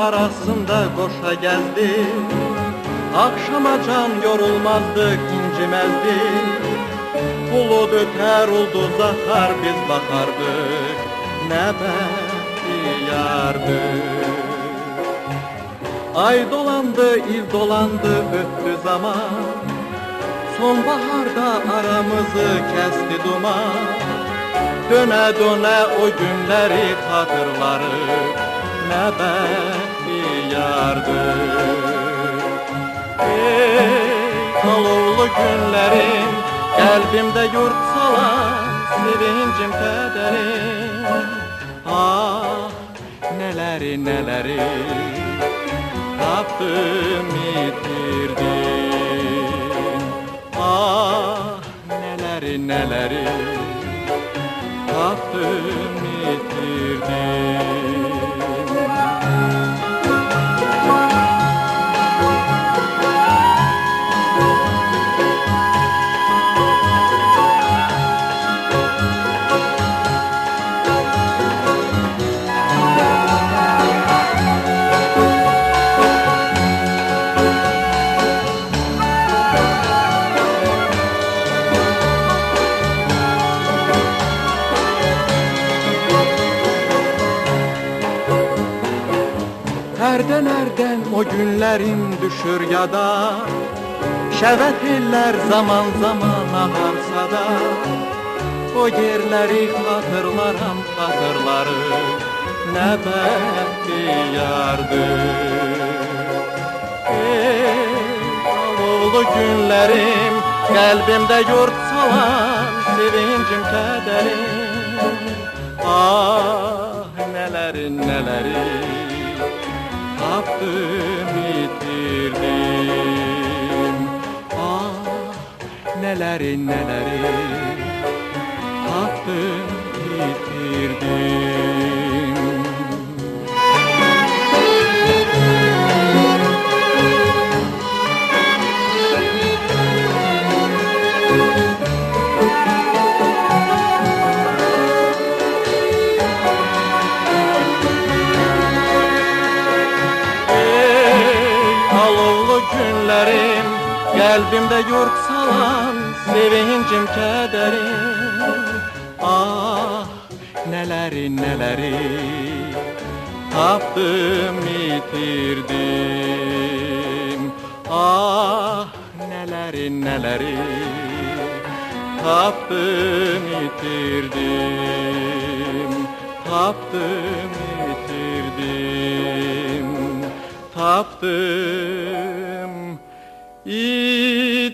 arasında koşa geldi. Akşama can yorulmazdık, incimezdik. Bulut öter, ulduz akar, biz bakardık. Ne behtiyardık. Ay dolandı, il dolandı, öttü zaman. Sonbaharda aramızı kesti duman. Döne döne o günleri hatırlarız. Ne behtiyardık. Ey alovlu günlerim, kalbimde yurt salan sevincim, kederim. Ah neleri neleri taptım, yitirdim. Ah neleri neleri taptım, yitirdim. Nereden o günlerim düşür yada. Şevet eller zaman zaman ağarsa da. O yerleri hatırlarım, hatırlarım. Ne behtiyardık. Ey alovlu günlerim, kalbimde yurt salan sevincim, kederim. Ah neleri neleri taptım, yitirdim. Ah neleri neleri taptım, yitirdim. Günlerim, kalbimde yurt salan sevincim, kederim. Ah neleri neleri taptım, yitirdim. Ah neleri neleri taptım, yitirdim. Taptım, yitirdim. Taptım, yitirdim.